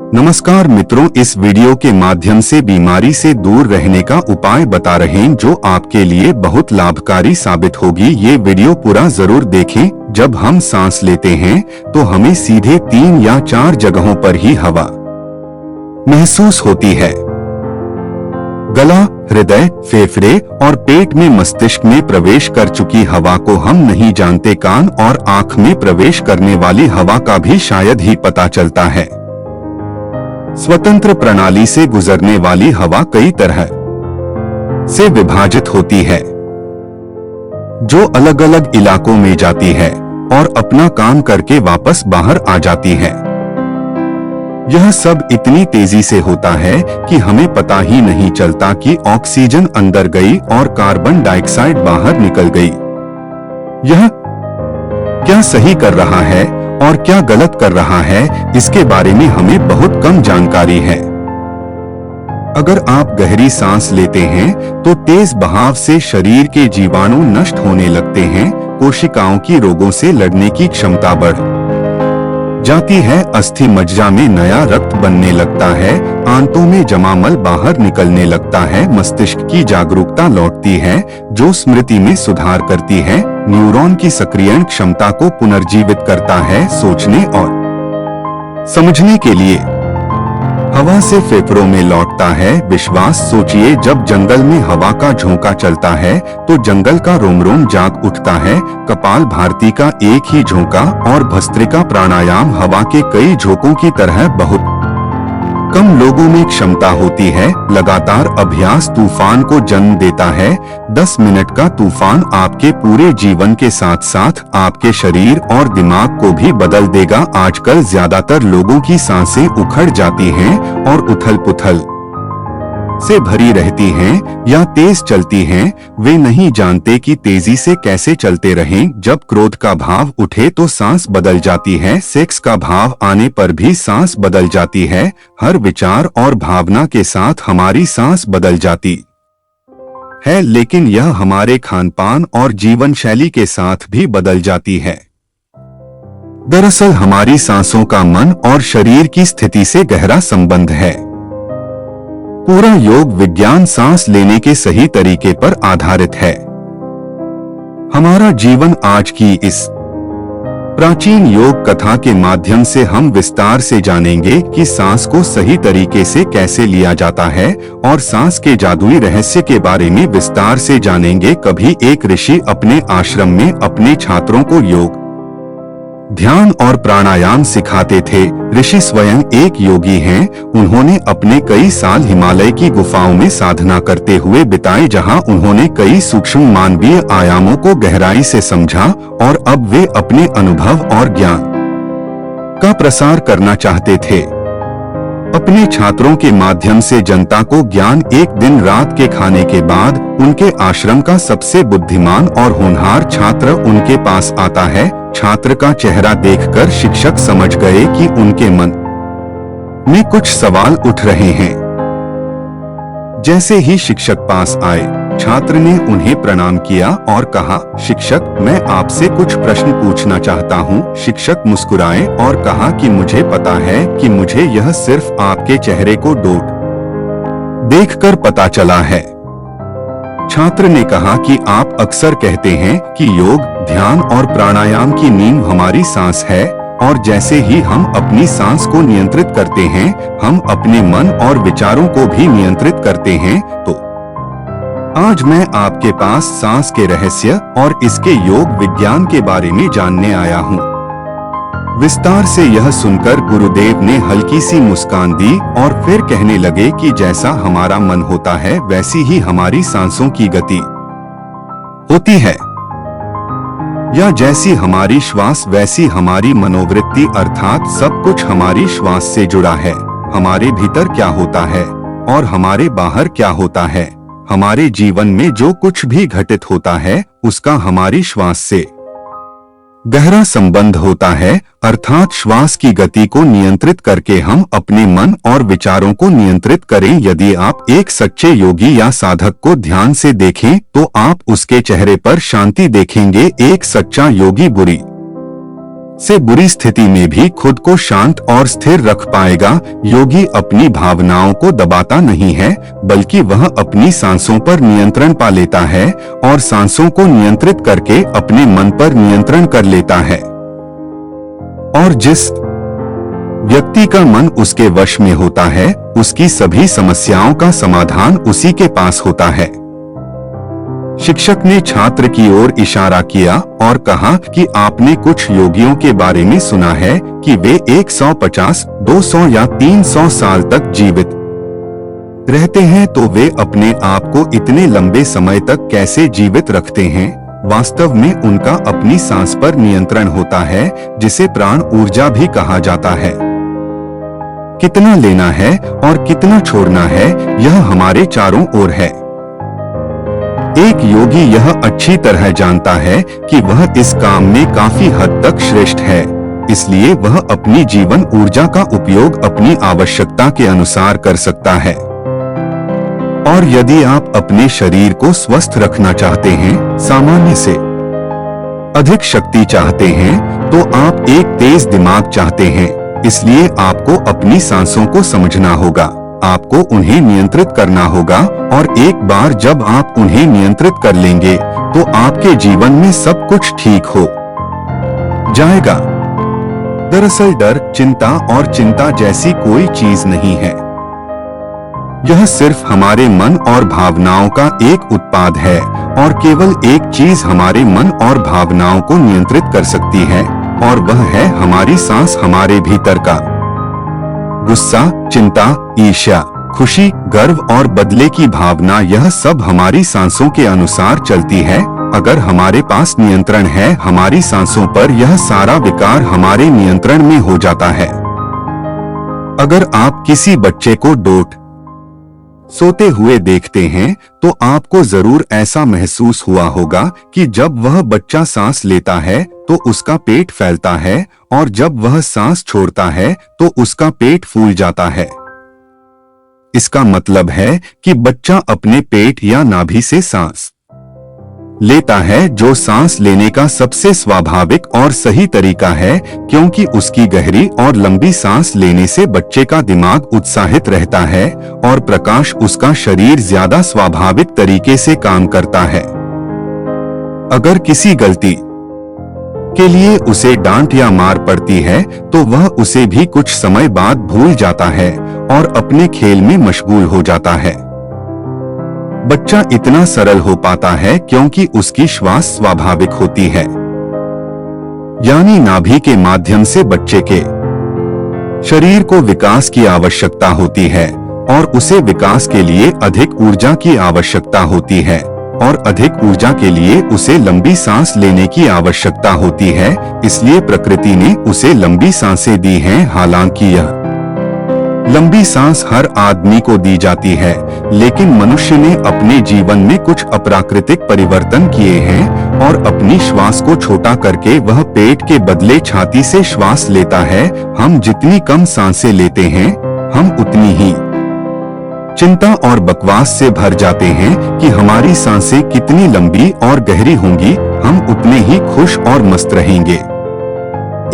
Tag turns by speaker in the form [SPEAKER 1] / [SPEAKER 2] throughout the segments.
[SPEAKER 1] नमस्कार मित्रों, इस वीडियो के माध्यम से बीमारी से दूर रहने का उपाय बता रहे हैं जो आपके लिए बहुत लाभकारी साबित होगी। ये वीडियो पूरा जरूर देखें। जब हम सांस लेते हैं तो हमें सीधे 3 या 4 जगहों पर ही हवा महसूस होती है। गला, हृदय, फेफड़े और पेट में मस्तिष्क में प्रवेश कर चुकी हवा को हम नहीं जानते। कान और आंख में प्रवेश करने वाली हवा का भी शायद ही पता चलता है। स्वतंत्र प्रणाली से गुजरने वाली हवा कई तरह से विभाजित होती है, जो अलग अलग इलाकों में जाती है और अपना काम करके वापस बाहर आ जाती है। यह सब इतनी तेजी से होता है कि हमें पता ही नहीं चलता कि ऑक्सीजन अंदर गई और कार्बन डाइऑक्साइड बाहर निकल गई। यह क्या सही कर रहा है और क्या गलत कर रहा है, इसके बारे में हमें बहुत कम जानकारी है। अगर आप गहरी सांस लेते हैं तो तेज बहाव से शरीर के जीवाणु नष्ट होने लगते हैं, कोशिकाओं की रोगों से लड़ने की क्षमता बढ़ जाती है, अस्थि मज्जा में नया रक्त बनने लगता है, आंतों में जमा मल बाहर निकलने लगता है, मस्तिष्क की जागरूकता लौटती है जो स्मृति में सुधार करती है, न्यूरॉन की सक्रियण क्षमता को पुनर्जीवित करता है, सोचने और समझने के लिए हवा से फेफड़ों में लौटता है विश्वास। सोचिए, जब जंगल में हवा का झोंका चलता है तो जंगल का रोम रोम जाग उठता है। कपाल भारती का एक ही झोंका और भस्त्रिका प्राणायाम हवा के कई झोंकों की तरह बहुत कम लोगों में क्षमता होती है। लगातार अभ्यास तूफान को जन्म देता है। 10 मिनट का तूफान आपके पूरे जीवन के साथ साथ आपके शरीर और दिमाग को भी बदल देगा। आजकल ज्यादातर लोगों की सांसें उखड़ जाती हैं और उथल पुथल से भरी रहती हैं या तेज चलती हैं। वे नहीं जानते कि तेजी से कैसे चलते रहें। जब क्रोध का भाव उठे तो सांस बदल जाती है, सेक्स का भाव आने पर भी सांस बदल जाती है। हर विचार और भावना के साथ हमारी सांस बदल जाती है, लेकिन यह हमारे खानपान और जीवन शैली के साथ भी बदल जाती है। दरअसल हमारी सांसों का मन और शरीर की स्थिति से गहरा संबंध है। पूरा योग विज्ञान सांस लेने के सही तरीके पर आधारित है। हमारा जीवन आज की इस प्राचीन योग कथा के माध्यम से हम विस्तार से जानेंगे कि सांस को सही तरीके से कैसे लिया जाता है और सांस के जादुई रहस्य के बारे में विस्तार से जानेंगे। कभी एक ऋषि अपने आश्रम में अपने छात्रों को योग, ध्यान और प्राणायाम सिखाते थे। ऋषि स्वयं एक योगी हैं। उन्होंने अपने कई साल हिमालय की गुफाओं में साधना करते हुए बिताए, जहां उन्होंने कई सूक्ष्म मानवीय आयामों को गहराई से समझा और अब वे अपने अनुभव और ज्ञान का प्रसार करना चाहते थे। अपने छात्रों के माध्यम से जनता को ज्ञान। एक दिन रात के खाने के बाद उनके आश्रम का सबसे बुद्धिमान और होनहार छात्र उनके पास आता है। छात्र का चेहरा देखकर शिक्षक समझ गए कि उनके मन में कुछ सवाल उठ रहे हैं। जैसे ही शिक्षक पास आए, छात्र ने उन्हें प्रणाम किया और कहा, शिक्षक, मैं आपसे कुछ प्रश्न पूछना चाहता हूँ। शिक्षक मुस्कुराए और कहा कि मुझे पता है कि मुझे यह सिर्फ आपके चेहरे को देखकर पता चला है। छात्र ने कहा कि आप अक्सर कहते हैं कि योग, ध्यान और प्राणायाम की नींव हमारी सांस है, और जैसे ही हम अपनी सांस को नियंत्रित करते हैं, हम अपने मन और विचारों को भी नियंत्रित करते हैं। तो आज मैं आपके पास सांस के रहस्य और इसके योग विज्ञान के बारे में जानने आया हूँ। विस्तार से यह सुनकर गुरुदेव ने हल्की सी मुस्कान दी और फिर कहने लगे कि जैसा हमारा मन होता है वैसी ही हमारी सांसों की गति होती है, या जैसी हमारी श्वास वैसी हमारी मनोवृत्ति, अर्थात सब कुछ हमारी श्वास से जुड़ा है। हमारे भीतर क्या होता है और हमारे बाहर क्या होता है, हमारे जीवन में जो कुछ भी घटित होता है उसका हमारी श्वास से गहरा संबंध होता है। अर्थात श्वास की गति को नियंत्रित करके हम अपने मन और विचारों को नियंत्रित करें। यदि आप एक सच्चे योगी या साधक को ध्यान से देखें तो आप उसके चेहरे पर शांति देखेंगे। एक सच्चा योगी बुरी से बुरी स्थिति में भी खुद को शांत और स्थिर रख पाएगा। योगी अपनी भावनाओं को दबाता नहीं है, बल्कि वह अपनी सांसों पर नियंत्रण पा लेता है और सांसों को नियंत्रित करके अपने मन पर नियंत्रण कर लेता है। और जिस व्यक्ति का मन उसके वश में होता है, उसकी सभी समस्याओं का समाधान उसी के पास होता है। शिक्षक ने छात्र की ओर इशारा किया और कहा कि आपने कुछ योगियों के बारे में सुना है कि वे 150, 200 या 300 साल तक जीवित रहते हैं, तो वे अपने आप को इतने लंबे समय तक कैसे जीवित रखते हैं? वास्तव में उनका अपनी सांस पर नियंत्रण होता है, जिसे प्राण ऊर्जा भी कहा जाता है। कितना लेना है और कितना छोड़ना है, यह हमारे चारों ओर है। एक योगी यह अच्छी तरह जानता है कि वह इस काम में काफी हद तक श्रेष्ठ है, इसलिए वह अपनी जीवन ऊर्जा का उपयोग अपनी आवश्यकता के अनुसार कर सकता है। और यदि आप अपने शरीर को स्वस्थ रखना चाहते हैं, सामान्य से अधिक शक्ति चाहते हैं, तो आप एक तेज दिमाग चाहते हैं, इसलिए आपको अपनी सांसों को समझना होगा, आपको उन्हें नियंत्रित करना होगा, और एक बार जब आप उन्हें नियंत्रित कर लेंगे तो आपके जीवन में सब कुछ ठीक हो जाएगा। दरअसल डर, चिंता और चिंता जैसी कोई चीज नहीं है। यह सिर्फ हमारे मन और भावनाओं का एक उत्पाद है, और केवल एक चीज हमारे मन और भावनाओं को नियंत्रित कर सकती है, और वह है हमारी सांस। हमारे भीतर का गुस्सा, चिंता, ईर्ष्या, खुशी, गर्व और बदले की भावना, यह सब हमारी सांसों के अनुसार चलती है। अगर हमारे पास नियंत्रण है हमारी सांसों पर, यह सारा विकार हमारे नियंत्रण में हो जाता है। अगर आप किसी बच्चे को डोट सोते हुए देखते हैं, तो आपको जरूर ऐसा महसूस हुआ होगा कि जब वह बच्चा सांस लेता है तो उसका पेट फैलता है, और जब वह सांस छोड़ता है तो उसका पेट फूल जाता है। इसका मतलब है कि बच्चा अपने पेट या नाभि से सांस लेता है, जो सांस लेने का सबसे स्वाभाविक और सही तरीका है, क्योंकि उसकी गहरी और लंबी सांस लेने से बच्चे का दिमाग उत्साहित रहता है और प्रकाश उसका शरीर ज्यादा स्वाभाविक तरीके से काम करता है। अगर किसी गलती के लिए उसे डांट या मार पड़ती है, तो वह उसे भी कुछ समय बाद भूल जाता है और अपने खेल में मशगूल हो जाता है। बच्चा इतना सरल हो पाता है क्योंकि उसकी श्वास स्वाभाविक होती है, यानी नाभि के माध्यम से बच्चे के शरीर को विकास की आवश्यकता होती है, और उसे विकास के लिए अधिक ऊर्जा की आवश्यकता होती है, और अधिक ऊर्जा के लिए उसे लंबी सांस लेने की आवश्यकता होती है। इसलिए प्रकृति ने उसे लंबी सांसें दी हैं। हालांकि यह लंबी सांस हर आदमी को दी जाती है, लेकिन मनुष्य ने अपने जीवन में कुछ अप्राकृतिक परिवर्तन किए हैं और अपनी श्वास को छोटा करके वह पेट के बदले छाती से श्वास लेता है। हम जितनी कम सांसें लेते हैं, हम उतनी ही चिंता और बकवास से भर जाते हैं कि हमारी सांसें कितनी लंबी और गहरी होंगी, हम उतने ही खुश और मस्त रहेंगे।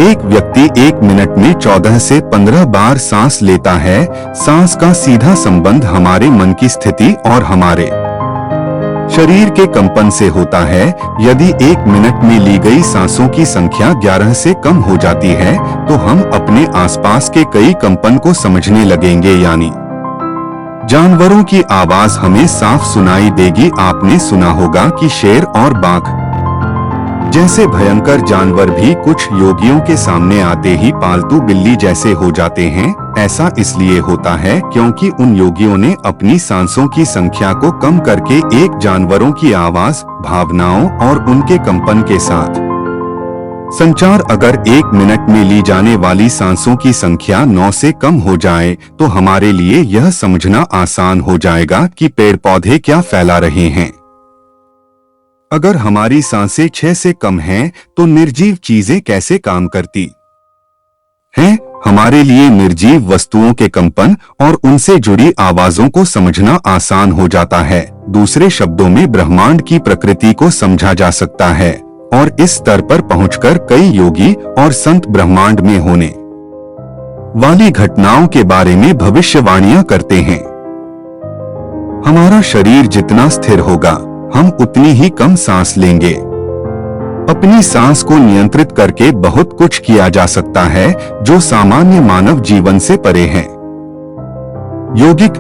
[SPEAKER 1] एक व्यक्ति 1 मिनट में 14 से 15 बार सांस लेता है। सांस का सीधा संबंध हमारे मन की स्थिति और हमारे शरीर के कंपन से होता है। यदि 1 मिनट में ली गई सांसों की संख्या 11 से कम हो जाती है, तो हम अपने आसपास के कई कंपन को समझने लगेंगे, यानी जानवरों की आवाज हमें साफ सुनाई देगी। आपने सुना होगा कि शेर और बाघ जैसे भयंकर जानवर भी कुछ योगियों के सामने आते ही पालतू बिल्ली जैसे हो जाते हैं। ऐसा इसलिए होता है क्योंकि उन योगियों ने अपनी सांसों की संख्या को कम करके एक जानवरों की आवाज, भावनाओं और उनके कंपन के साथ संचार। अगर 1 मिनट में ली जाने वाली सांसों की संख्या 9 से कम हो जाए, तो हमारे लिए यह समझना आसान हो जाएगा कि पेड़ पौधे क्या फैला रहे हैं। अगर हमारी सांसें 6 से कम हैं, तो निर्जीव चीजें कैसे काम करती हैं? हमारे लिए निर्जीव वस्तुओं के कंपन और उनसे जुड़ी आवाजों को समझना आसान हो जाता है। दूसरे शब्दों में ब्रह्मांड की प्रकृति को समझा जा सकता है, और इस स्तर पर पहुंचकर कई योगी और संत ब्रह्मांड में होने वाली घटनाओं के बारे में भविष्यवाणियां करते हैं। हमारा शरीर जितना स्थिर होगा, हम उतनी ही कम सांस लेंगे। अपनी सांस को नियंत्रित करके बहुत कुछ किया जा सकता है जो सामान्य मानव जीवन से परे है। योगिक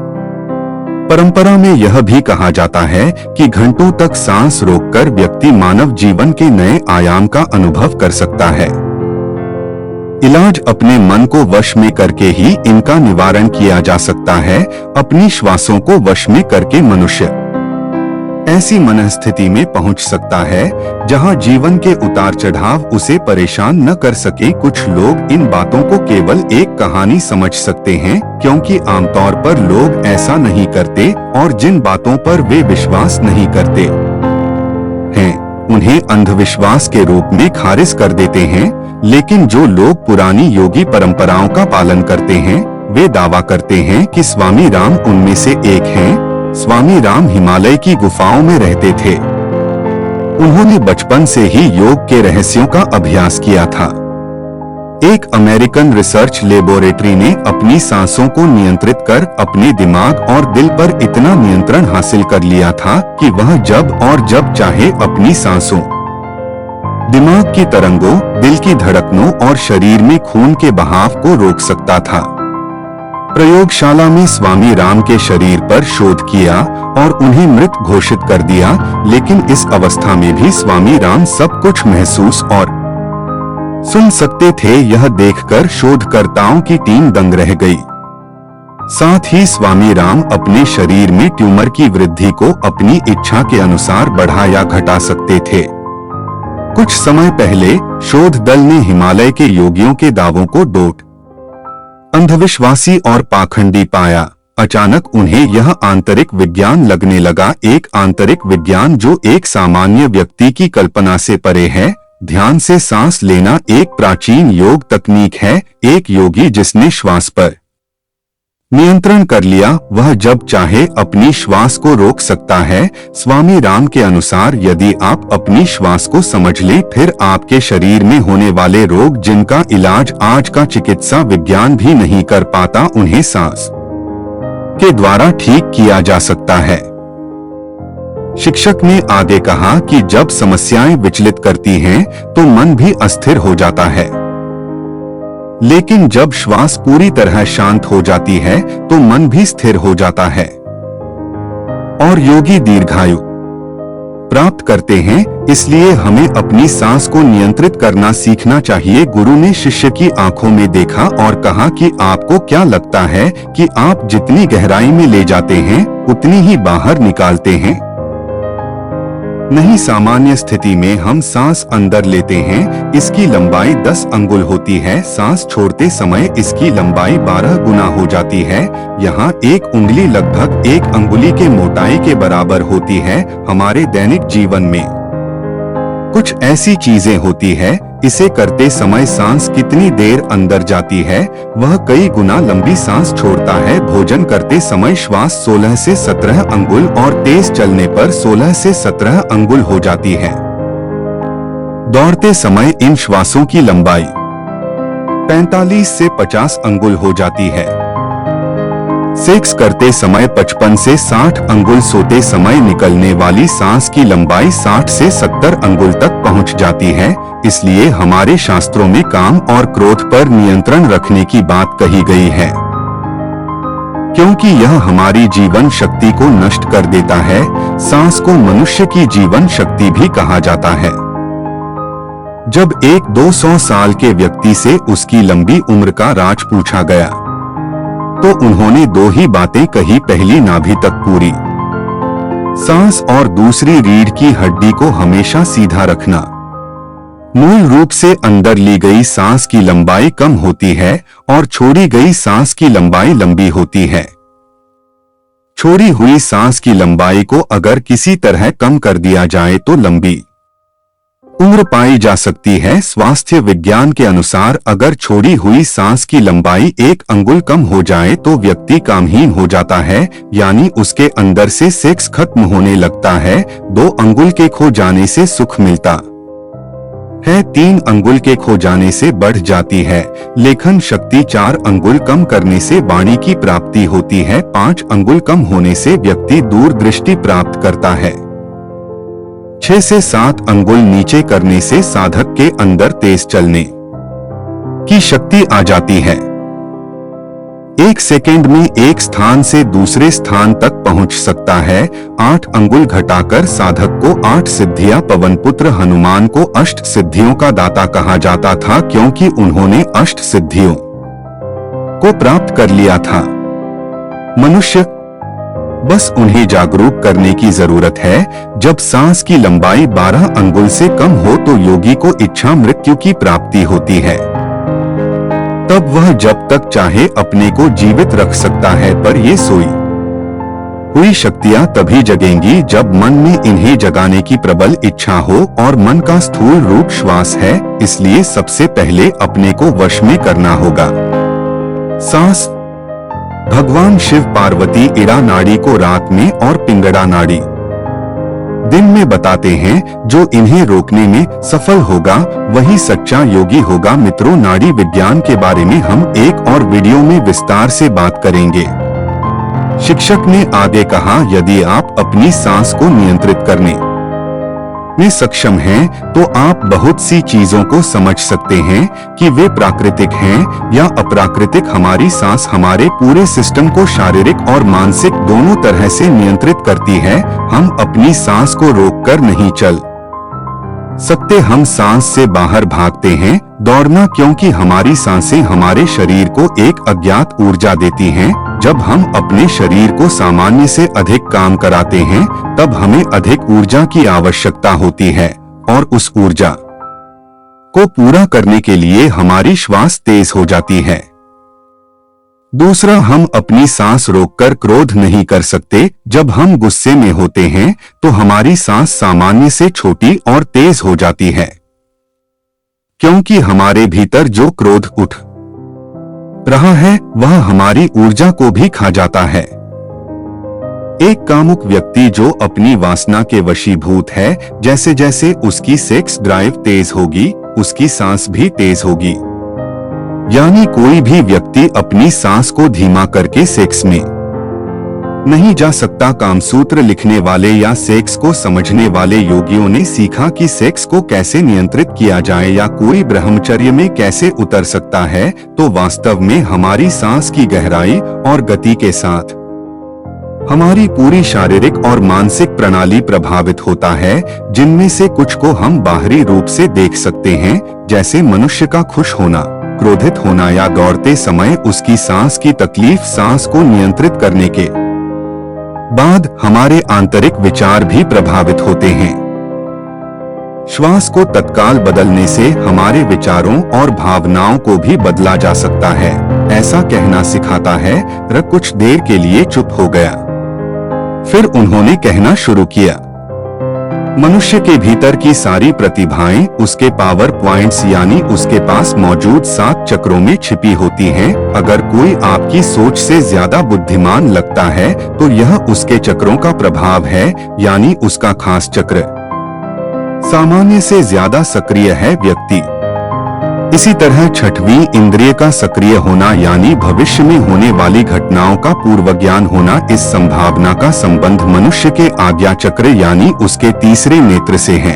[SPEAKER 1] परंपरा में यह भी कहा जाता है कि घंटों तक सांस रोककर व्यक्ति मानव जीवन के नए आयाम का अनुभव कर सकता है। इलाज अपने मन को वश में करके ही इनका निवारण किया जा सकता है। अपनी श्वासों को वश में करके मनुष्य ऐसी मनस्थिति में पहुंच सकता है जहां जीवन के उतार चढ़ाव उसे परेशान न कर सके। कुछ लोग इन बातों को केवल एक कहानी समझ सकते हैं, क्योंकि आमतौर पर लोग ऐसा नहीं करते और जिन बातों पर वे विश्वास नहीं करते हैं उन्हें अंधविश्वास के रूप में खारिज कर देते हैं। लेकिन जो लोग पुरानी योगी परंपराओं का पालन करते हैं वे दावा करते हैं कि स्वामी राम उनमें से एक हैं। स्वामी राम हिमालय की गुफाओं में रहते थे। उन्होंने बचपन से ही योग के रहस्यों का अभ्यास किया था। एक अमेरिकन रिसर्च लेबोरेटरी ने अपनी सांसों को नियंत्रित कर अपने दिमाग और दिल पर इतना नियंत्रण हासिल कर लिया था कि वह जब और जब चाहे अपनी सांसों, दिमाग की तरंगों, दिल की धड़कनों और शरीर में खून के बहाव को रोक सकता था। प्रयोगशाला में स्वामी राम के शरीर पर शोध किया और उन्हें मृत घोषित कर दिया, लेकिन इस अवस्था में भी स्वामी राम सब कुछ महसूस और सुन सकते थे। यह देखकर शोधकर्ताओं की टीम दंग रह गई। साथ ही स्वामी राम अपने शरीर में ट्यूमर की वृद्धि को अपनी इच्छा के अनुसार बढ़ा या घटा सकते थे। कुछ समय पहले शोध दल ने हिमालय के योगियों के दावों को डोट अंधविश्वासी और पाखंडी पाया। अचानक उन्हें यह आंतरिक विज्ञान लगने लगा, एक आंतरिक विज्ञान जो एक सामान्य व्यक्ति की कल्पना से परे है। ध्यान से सांस लेना एक प्राचीन योग तकनीक है। एक योगी जिसने श्वास पर नियंत्रण कर लिया, वह जब चाहे अपनी श्वास को रोक सकता है। स्वामी राम के अनुसार यदि आप अपनी श्वास को समझ लें, फिर आपके शरीर में होने वाले रोग जिनका इलाज आज का चिकित्सा विज्ञान भी नहीं कर पाता, उन्हें सांस के द्वारा ठीक किया जा सकता है। शिक्षक ने आगे कहा कि जब समस्याएं विचलित करती हैं, तो मन भी अस्थिर हो जाता है, लेकिन जब श्वास पूरी तरह शांत हो जाती है तो मन भी स्थिर हो जाता है और योगी दीर्घायु प्राप्त करते हैं। इसलिए हमें अपनी सांस को नियंत्रित करना सीखना चाहिए। गुरु ने शिष्य की आंखों में देखा और कहा कि आपको क्या लगता है कि आप जितनी गहराई में ले जाते हैं उतनी ही बाहर निकालते हैं? नहीं, सामान्य स्थिति में हम सांस अंदर लेते हैं, इसकी लंबाई 10 अंगुल होती है। सांस छोड़ते समय इसकी लंबाई 12 गुना हो जाती है। यहाँ एक उंगली लगभग 1 अंगुली के मोटाई के बराबर होती है। हमारे दैनिक जीवन में कुछ ऐसी चीजें होती है, इसे करते समय सांस कितनी देर अंदर जाती है, वह कई गुना लंबी सांस छोड़ता है। भोजन करते समय श्वास 16 से 17 अंगुल और तेज चलने पर 16 से 17 अंगुल हो जाती है। दौड़ते समय इन श्वासों की लंबाई 45 से 50 अंगुल हो जाती है। सेक्स करते समय 55 से 60 अंगुल, सोते समय निकलने वाली सांस की लंबाई 60 से 70 अंगुल तक पहुंच जाती है। इसलिए हमारे शास्त्रों में काम और क्रोध पर नियंत्रण रखने की बात कही गई है, क्योंकि यह हमारी जीवन शक्ति को नष्ट कर देता है। सांस को मनुष्य की जीवन शक्ति भी कहा जाता है। जब एक 200 साल के व्यक्ति से उसकी लंबी उम्र का राज पूछा गया तो उन्होंने 2 ही बातें कही, पहली नाभि तक पूरी सांस और दूसरी रीढ़ की हड्डी को हमेशा सीधा रखना। मूल रूप से अंदर ली गई सांस की लंबाई कम होती है और छोड़ी गई सांस की लंबाई लंबी होती है। छोड़ी हुई सांस की लंबाई को अगर किसी तरह कम कर दिया जाए तो लंबी उम्र पाई जा सकती है। स्वास्थ्य विज्ञान के अनुसार अगर छोड़ी हुई सांस की लंबाई 1 अंगुल कम हो जाए तो व्यक्ति कामहीन हो जाता है, यानी उसके अंदर से सेक्स खत्म होने लगता है। 2 अंगुल के खो जाने से सुख मिलता है 3 अंगुल के खो जाने से बढ़ जाती है, लेखन शक्ति 4 अंगुल कम करने से वाणी की प्राप्ति होती है, 5 अंगुल कम होने से व्यक्ति दूरदृष्टि प्राप्त करता है, 6 से 7 अंगुल नीचे करने से साधक के अंदर तेज चलने की शक्ति आ जाती है। 1 सेकेंड में एक स्थान से दूसरे स्थान तक पहुंच सकता है। 8 अंगुल घटाकर साधक को 8 सिद्धियां। पवनपुत्र हनुमान को अष्ट सिद्धियों का दाता कहा जाता था, क्योंकि उन्होंने अष्ट सिद्धियों को प्राप्त कर लिया था। मनुष्य बस उन्हें जागरूक करने की जरूरत है। जब सांस की लंबाई 12 अंगुल से कम हो तो योगी को इच्छा मृत्यु की प्राप्ति होती है। तब वह जब तक चाहे अपने को जीवित रख सकता है, पर ये सोई हुई शक्तियां तभी जगेंगी जब मन में इन्हें जगाने की प्रबल इच्छा हो, और मन का स्थूल रूप श्वास है, इसलिए सबसे पहले अपने को वश में करना होगा। सांस भगवान शिव पार्वती इड़ा नाड़ी को रात में और पिंगड़ा नाड़ी दिन में बताते हैं। जो इन्हें रोकने में सफल होगा वही सच्चा योगी होगा। मित्रों, नाड़ी विज्ञान के बारे में हम एक और वीडियो में विस्तार से बात करेंगे। शिक्षक ने आगे कहा, यदि आप अपनी सांस को नियंत्रित करने में सक्षम हैं, तो आप बहुत सी चीजों को समझ सकते हैं कि वे प्राकृतिक हैं या अप्राकृतिक। हमारी सांस हमारे पूरे सिस्टम को शारीरिक और मानसिक दोनों तरह से नियंत्रित करती है। हम अपनी सांस को रोककर नहीं चल सकते। हम सांस से बाहर भागते हैं, दौड़ना, क्योंकि हमारी सांसें हमारे शरीर को एक अज्ञात ऊर्जा देती हैं। जब हम अपने शरीर को सामान्य से अधिक काम कराते हैं, तब हमें अधिक ऊर्जा की आवश्यकता होती है, और उस ऊर्जा को पूरा करने के लिए हमारी श्वास तेज हो जाती है। दूसरा, हम अपनी सांस रोककर क्रोध नहीं कर सकते। जब हम गुस्से में होते हैं तो हमारी सांस सामान्य से छोटी और तेज हो जाती है, क्योंकि हमारे भीतर जो क्रोध उठ रहा है वह हमारी ऊर्जा को भी खा जाता है। एक कामुक व्यक्ति जो अपनी वासना के वशीभूत है, जैसे जैसे उसकी सेक्स ड्राइव तेज होगी, उसकी सांस भी तेज होगी। यानी कोई भी व्यक्ति अपनी सांस को धीमा करके सेक्स में नहीं जा सकता। कामसूत्र लिखने वाले या सेक्स को समझने वाले योगियों ने सीखा कि सेक्स को कैसे नियंत्रित किया जाए या कोई ब्रह्मचर्य में कैसे उतर सकता है। तो वास्तव में हमारी सांस की गहराई और गति के साथ हमारी पूरी शारीरिक और मानसिक प्रणाली प्रभावित होता है, जिनमें से कुछ को हम बाहरी रूप से देख सकते हैं, जैसे मनुष्य का खुश होना, क्रोधित होना या दौड़ते समय उसकी सांस की तकलीफ। सांस को नियंत्रित करने के बाद हमारे आंतरिक विचार भी प्रभावित होते हैं। श्वास को तत्काल बदलने से हमारे विचारों और भावनाओं को भी बदला जा सकता है। ऐसा कहना सिखाता है, रख कुछ देर के लिए चुप हो गया, फिर उन्होंने कहना शुरू किया। मनुष्य के भीतर की सारी प्रतिभाएं उसके पावर पॉइंट्स यानी उसके पास मौजूद 7 चक्रों में छिपी होती हैं। अगर कोई आपकी सोच से ज्यादा बुद्धिमान लगता है तो यह उसके चक्रों का प्रभाव है, यानी उसका खास चक्र सामान्य से ज्यादा सक्रिय है व्यक्ति। इसी तरह छठवीं इंद्रिय का सक्रिय होना यानी भविष्य में होने वाली घटनाओं का पूर्व ज्ञान होना। इस संभावना का संबंध मनुष्य के आज्ञा चक्र यानी उसके तीसरे नेत्र से है।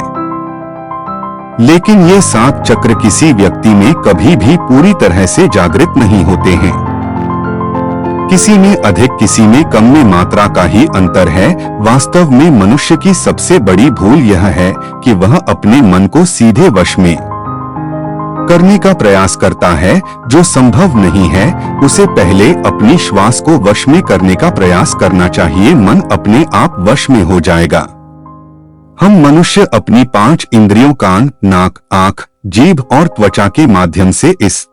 [SPEAKER 1] लेकिन ये 7 चक्र किसी व्यक्ति में कभी भी पूरी तरह से जागृत नहीं होते हैं। किसी में अधिक, किसी में कम में मात्रा का ही अंतर है। वास्तव में मनुष्य की सबसे बड़ी भूल यह है कि वह अपने मन को सीधे वश में करने का प्रयास करता है, जो संभव नहीं है। उसे पहले अपनी श्वास को वश में करने का प्रयास करना चाहिए। मन अपने आप वश में हो जाएगा। हम मनुष्य अपनी 5 इंद्रियों कान, नाक, आंख, जीभ और त्वचा के माध्यम से इस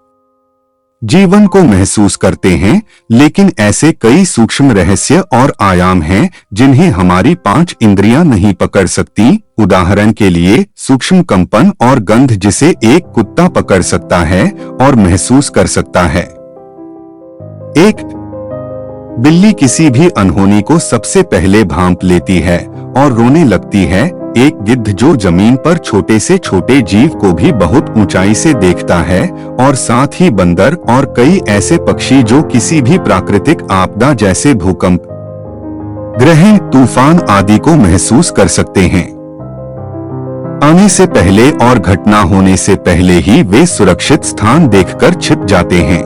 [SPEAKER 1] जीवन को महसूस करते हैं, लेकिन ऐसे कई सूक्ष्म रहस्य और आयाम हैं जिन्हें हमारी 5 इंद्रियां नहीं पकड़ सकती। उदाहरण के लिए सूक्ष्म कंपन और गंध, जिसे एक कुत्ता पकड़ सकता है और महसूस कर सकता है। एक बिल्ली किसी भी अनहोनी को सबसे पहले भांप लेती है और रोने लगती है। एक गिद्ध जो जमीन पर छोटे से छोटे जीव को भी बहुत ऊंचाई से देखता है, और साथ ही बंदर और कई ऐसे पक्षी जो किसी भी प्राकृतिक आपदा जैसे भूकंप, ग्रहण, तूफान आदि को महसूस कर सकते हैं आने से पहले और घटना होने से पहले ही वे सुरक्षित स्थान देखकर छिप जाते हैं।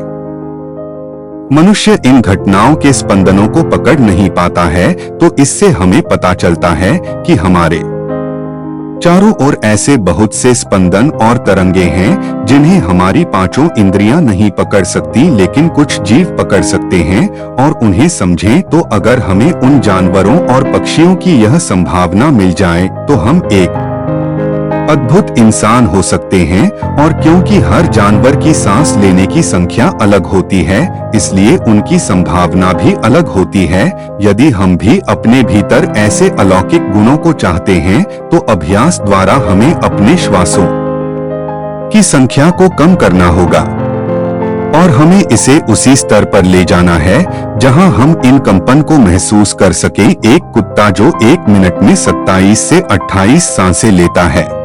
[SPEAKER 1] मनुष्य इन घटनाओं के स्पंदनों को पकड़ नहीं पाता है, तो इससे हमें पता चलता है कि हमारे चारों ओर ऐसे बहुत से स्पंदन और तरंगे हैं जिन्हें हमारी पांचों इंद्रियां नहीं पकड़ सकती, लेकिन कुछ जीव पकड़ सकते हैं और उन्हें समझें तो अगर हमें उन जानवरों और पक्षियों की यह संभावना मिल जाए तो हम एक अद्भुत इंसान हो सकते हैं। और क्योंकि हर जानवर की सांस लेने की संख्या अलग होती है, इसलिए उनकी संभावना भी अलग होती है। यदि हम भी अपने भीतर ऐसे अलौकिक गुणों को चाहते हैं तो अभ्यास द्वारा हमें अपने श्वासों की संख्या को कम करना होगा और हमें इसे उसी स्तर पर ले जाना है जहां हम इन कंपन को महसूस कर सकें। एक कुत्ता जो 1 मिनट में 27 से 28 सांसें लेता है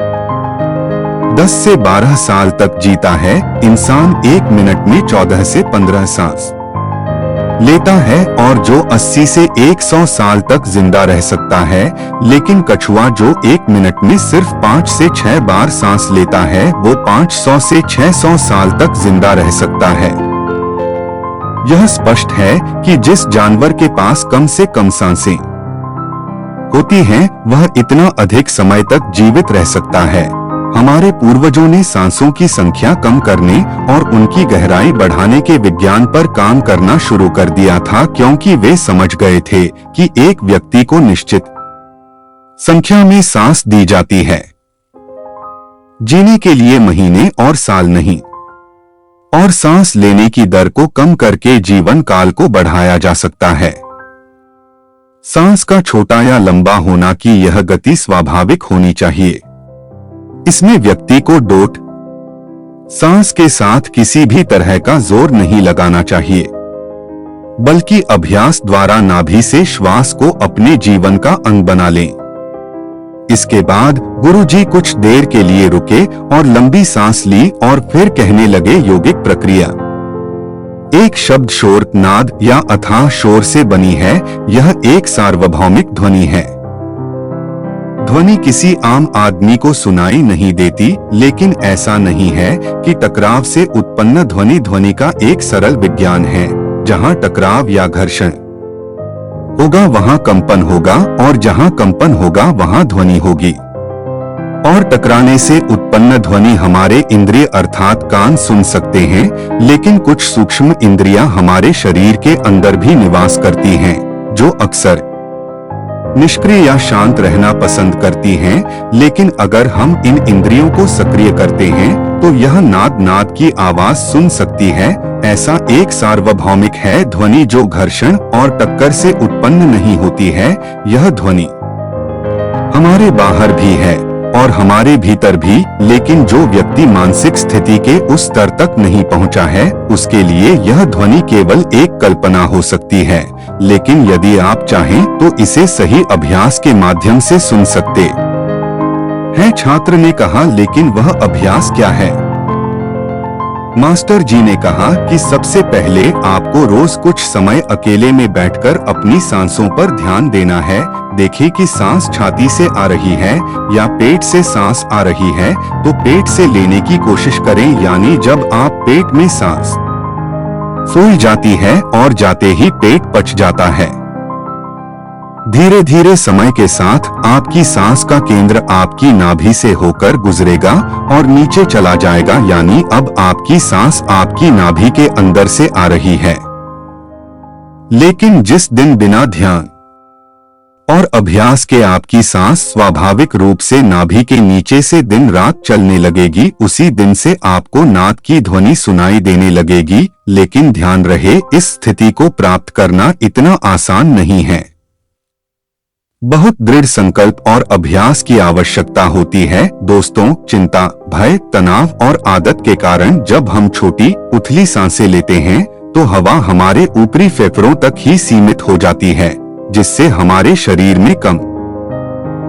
[SPEAKER 1] 10 से 12 साल तक जीता है। इंसान 1 मिनट में 14 से 15 सांस लेता है और जो 80 से 100 साल तक जिंदा रह सकता है, लेकिन कछुआ जो 1 मिनट में सिर्फ 5 से 6 बार सांस लेता है वो 500 से 600 साल तक जिंदा रह सकता है। यह स्पष्ट है कि जिस जानवर के पास कम से कम सांसें होती हैं, वह इतना अधिक समय तक जीवित रह सकता है। हमारे पूर्वजों ने सांसों की संख्या कम करने और उनकी गहराई बढ़ाने के विज्ञान पर काम करना शुरू कर दिया था, क्योंकि वे समझ गए थे कि एक व्यक्ति को निश्चित संख्या में सांस दी जाती है, जीने के लिए महीने और साल नहीं, और सांस लेने की दर को कम करके जीवन काल को बढ़ाया जा सकता है। सांस का छोटा या लंबा होना की यह गति स्वाभाविक होनी चाहिए। इसमें व्यक्ति को डोट सांस के साथ किसी भी तरह का जोर नहीं लगाना चाहिए, बल्कि अभ्यास द्वारा नाभि से श्वास को अपने जीवन का अंग बना लें। इसके बाद गुरुजी कुछ देर के लिए रुके और लंबी सांस ली और फिर कहने लगे, यौगिक प्रक्रिया एक शब्द शोर, नाद या अथाह शोर से बनी है। यह एक सार्वभौमिक ध्वनि है। ध्वनि किसी आम आदमी को सुनाई नहीं देती, लेकिन ऐसा नहीं है कि टकराव से उत्पन्न ध्वनि ध्वनि का एक सरल विज्ञान है। जहां टकराव या घर्षण होगा वहां कंपन होगा, और जहां कंपन होगा वहां ध्वनि होगी। और टकराने से उत्पन्न ध्वनि हमारे इंद्रिय अर्थात कान सुन सकते हैं, लेकिन कुछ सूक्ष्म इंद्रियां हमारे शरीर के अंदर भी निवास करती हैं, जो अक्सर निष्क्रिय या शांत रहना पसंद करती हैं। लेकिन अगर हम इन इंद्रियों को सक्रिय करते हैं तो यह नाद की आवाज सुन सकती है। ऐसा एक सार्वभौमिक है ध्वनि जो घर्षण और टक्कर से उत्पन्न नहीं होती है। यह ध्वनि हमारे बाहर भी है और हमारे भीतर भी, लेकिन जो व्यक्ति मानसिक स्थिति के उस स्तर तक नहीं पहुंचा है, उसके लिए यह ध्वनि केवल एक कल्पना हो सकती है। लेकिन यदि आप चाहें तो इसे सही अभ्यास के माध्यम से सुन सकते हैं। छात्र ने कहा, लेकिन वह अभ्यास क्या है? मास्टर जी ने कहा कि सबसे पहले आपको रोज कुछ समय अकेले में बैठकर अपनी सांसों पर ध्यान देना है। देखिए कि सांस छाती से आ रही है या पेट से सांस आ रही है, तो पेट से लेने की कोशिश करें, यानी जब आप पेट में सांस फूल जाती है और जाते ही पेट पच जाता है। धीरे धीरे समय के साथ आपकी सांस का केंद्र आपकी नाभि से होकर गुजरेगा और नीचे चला जाएगा, यानी अब आपकी सांस आपकी नाभि के अंदर से आ रही है। लेकिन जिस दिन बिना ध्यान और अभ्यास के आपकी सांस स्वाभाविक रूप से नाभि के नीचे से दिन रात चलने लगेगी, उसी दिन से आपको नाद की ध्वनि सुनाई देने लगेगी। लेकिन ध्यान रहे, इस स्थिति को प्राप्त करना इतना आसान नहीं है। बहुत दृढ़ संकल्प और अभ्यास की आवश्यकता होती है। दोस्तों, चिंता, भय, तनाव और आदत के कारण जब हम छोटी उथली सांसें लेते हैं तो हवा हमारे ऊपरी फेफड़ों तक ही सीमित हो जाती है, जिससे हमारे शरीर में कम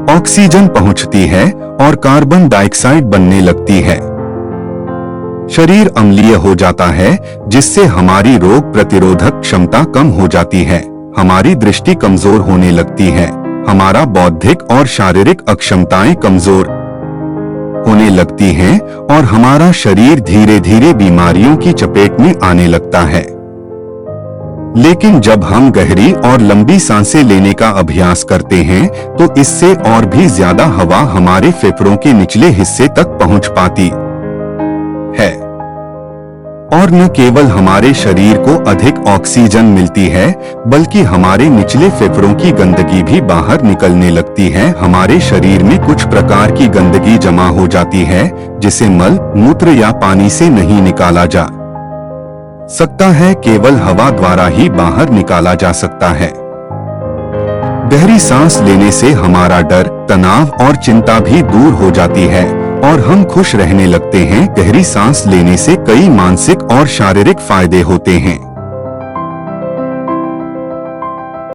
[SPEAKER 1] ऑक्सीजन पहुंचती है और कार्बन डाइऑक्साइड बनने लगती है। शरीर अम्लीय हो जाता है, जिससे हमारी रोग प्रतिरोधक क्षमता कम हो जाती है, हमारी दृष्टि कमजोर होने लगती है, हमारा बौद्धिक और शारीरिक अक्षमताएं कमजोर होने लगती हैं और हमारा शरीर धीरे धीरे बीमारियों की चपेट में आने लगता है। लेकिन जब हम गहरी और लंबी सांसें लेने का अभ्यास करते हैं तो इससे और भी ज्यादा हवा हमारे फेफड़ों के निचले हिस्से तक पहुंच पाती है और न केवल हमारे शरीर को अधिक ऑक्सीजन मिलती है, बल्कि हमारे निचले फेफड़ों की गंदगी भी बाहर निकलने लगती है। हमारे शरीर में कुछ प्रकार की गंदगी जमा हो जाती है जिसे मल, मूत्र या पानी से नहीं निकाला जा सकता है, केवल हवा द्वारा ही बाहर निकाला जा सकता है। गहरी सांस लेने से हमारा डर, तनाव और चिंता भी दूर हो जाती है और हम खुश रहने लगते हैं। गहरी सांस लेने से कई मानसिक और शारीरिक फायदे होते हैं।